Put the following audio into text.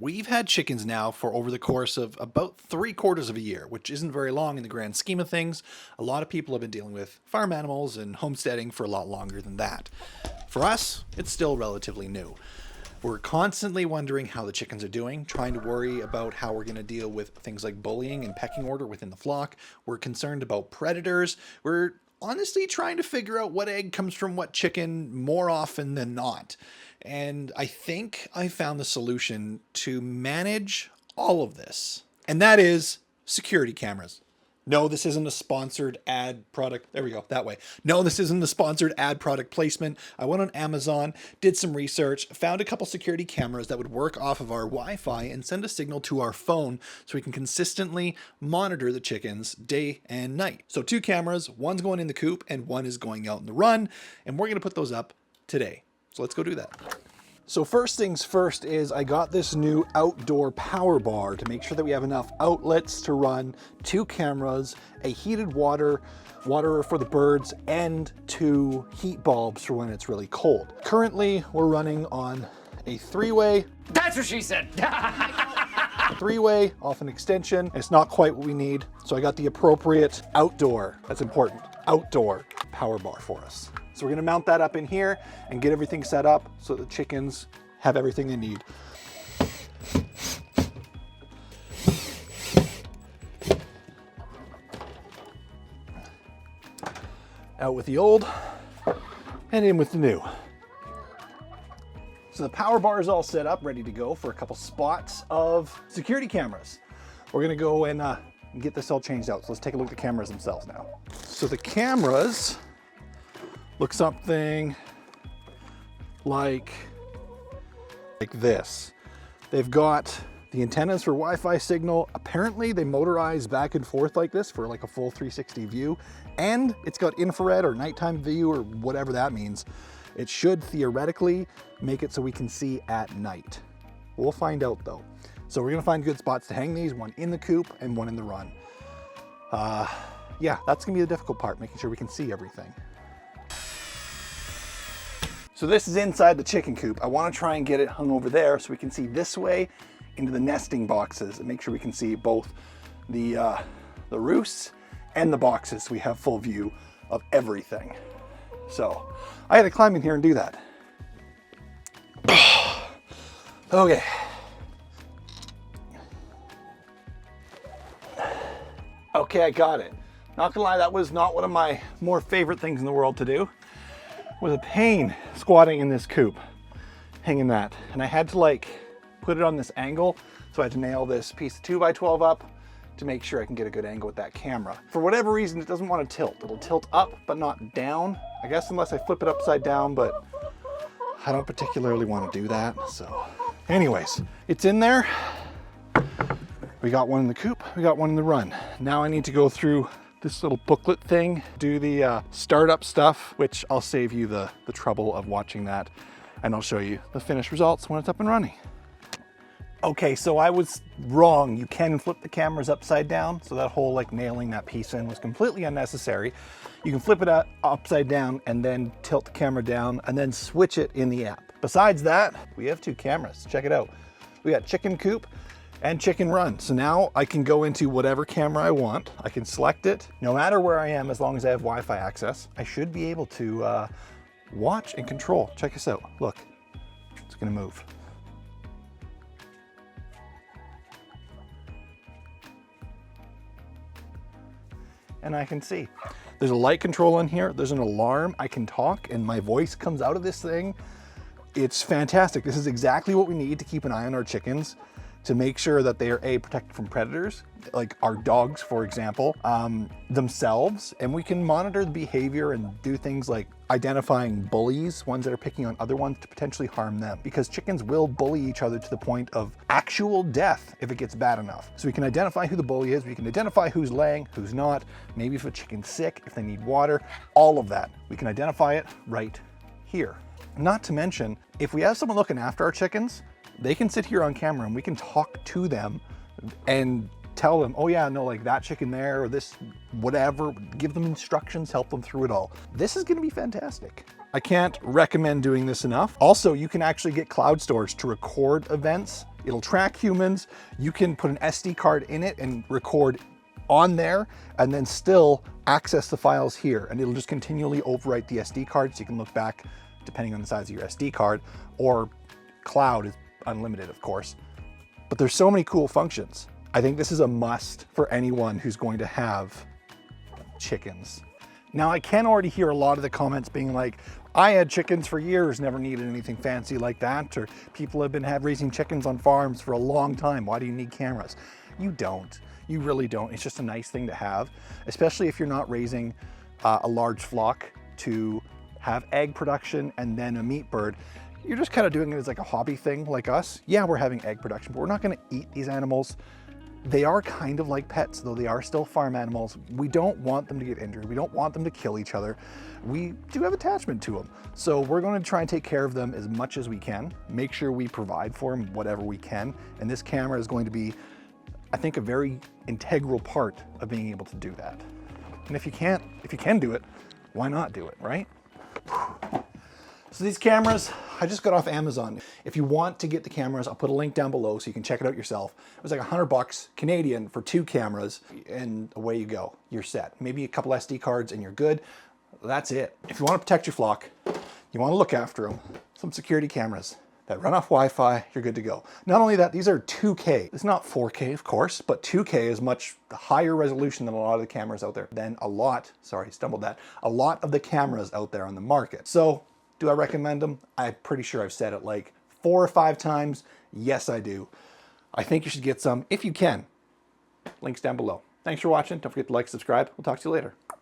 we've had chickens now for over the course of about 3/4 of a year, which isn't very long in the grand scheme of things. A lot of people have been dealing with farm animals and homesteading for a lot longer than that. For us, it's still relatively new. We're constantly wondering how the chickens are doing, trying to worry about how we're going to deal with things like bullying and pecking order within the flock. We're concerned about predators. We're honestly trying to figure out what egg comes from what chicken more often than not. And I think I found the solution to manage all of this. And that is security cameras. No, this isn't a sponsored ad product. There we go, that way. No, this isn't a sponsored ad product placement. I went on Amazon, did some research, found a couple security cameras that would work off of our Wi-Fi and send a signal to our phone so we can consistently monitor the chickens day and night. So 2 cameras, one's going in the coop and one is going out in the run, and we're gonna put those up today. So let's go do that. So first things first is I got this new outdoor power bar to make sure that we have enough outlets to run 2 cameras, a heated waterer for the birds, and 2 heat bulbs for when it's really cold. Currently, we're running on a 3-way. That's what she said. 3-way off an extension. It's not quite what we need, so I got the appropriate outdoor, that's important, outdoor power bar for us. So we're gonna mount that up in here and get everything set up so the chickens have everything they need. Out with the old and in with the new. So the power bar is all set up, ready to go for a couple spots of security cameras. We're gonna go and get this all changed out. So let's take a look at the cameras themselves now. So the cameras look something like this. They've got the antennas for Wi-Fi signal. Apparently they motorize back and forth like this for like a full 360 view. And it's got infrared or nighttime view or whatever that means. It should theoretically make it so we can see at night. We'll find out though. So we're gonna find good spots to hang these, one in the coop and one in the run. Yeah, that's gonna be the difficult part, making sure we can see everything. So this is inside the chicken coop. I want to try and get it hung over there so we can see this way into the nesting boxes and make sure we can see both the roosts and the boxes so we have full view of everything. So I had to climb in here and do that. Okay. Okay, I got it. Not gonna lie, that was not one of my more favorite things in the world to do. It was a pain squatting in this coop, hanging that. And I had to like put it on this angle. So I had to nail this piece of 2x12 up to make sure I can get a good angle with that camera. For whatever reason, it doesn't want to tilt. It'll tilt up, but not down. I guess unless I flip it upside down, but I don't particularly want to do that. So anyways, it's in there. We got one in the coop, we got one in the run. Now I need to go through this little booklet thing, do the startup stuff, which I'll save you the trouble of watching that, and I'll show you the finished results when it's up and running. Okay, so I was wrong. You can flip the cameras upside down, so that whole like nailing that piece in was completely unnecessary. You can flip it upside down and then tilt the camera down and then switch it in the app. Besides that, we have 2 cameras. Check it out. We got chicken coop and chicken run. So now I can go into whatever camera I want. I can select it no matter where I am, as long as I have Wi-Fi access. I should be able to watch and control. Check this out. Look, it's gonna move. And I can see. There's a light control in here. There's an alarm. I can talk and my voice comes out of this thing. It's fantastic. This is exactly what we need to keep an eye on our chickens, to make sure that they are protected from predators, like our dogs, for example, themselves. And we can monitor the behavior and do things like identifying bullies, ones that are picking on other ones to potentially harm them, because chickens will bully each other to the point of actual death if it gets bad enough. So we can identify who the bully is, we can identify who's laying, who's not, maybe if a chicken's sick, if they need water, all of that. We can identify it right here. Not to mention, if we have someone looking after our chickens, they can sit here on camera and we can talk to them and tell them, oh yeah, no, like that chicken there or this, whatever, give them instructions, help them through it all. This is gonna be fantastic. I can't recommend doing this enough. Also, you can actually get cloud storage to record events It'll track humans. You can put an SD card in it and record on there and then still access the files here. And it'll just continually overwrite the SD card so you can look back depending on the size of your SD card, or cloud is unlimited, of course. But there's so many cool functions. I think this is a must for anyone who's going to have chickens. Now, I can already hear a lot of the comments being like, I had chickens for years, never needed anything fancy like that, or people have been raising chickens on farms for a long time. Why do you need cameras? You don't. You really don't. It's just a nice thing to have, especially if you're not raising a large flock to have egg production and then a meat bird. You're just kind of doing it as like a hobby thing like us. Yeah, we're having egg production, but we're not going to eat these animals. They are kind of like pets, though they are still farm animals. We don't want them to get injured. We don't want them to kill each other. We do have attachment to them. So we're going to try and take care of them as much as we can, make sure we provide for them whatever we can. And this camera is going to be, I think, a very integral part of being able to do that. And if you can do it, why not do it, right? So these cameras, I just got off Amazon. If you want to get the cameras, I'll put a link down below so you can check it out yourself. It was like $100 Canadian for 2 cameras, and away you go. You're set. Maybe a couple SD cards and you're good. That's it. If you want to protect your flock, you want to look after them, some security cameras that run off Wi-Fi, you're good to go. Not only that, these are 2K. It's not 4K, of course, but 2K is much higher resolution than a lot of the cameras out there. A lot of the cameras out there on the market. So, do I recommend them? I'm pretty sure I've said it like 4 or 5 times. Yes, I do. I think you should get some if you can. Links down below. Thanks for watching. Don't forget to like, subscribe. We'll talk to you later.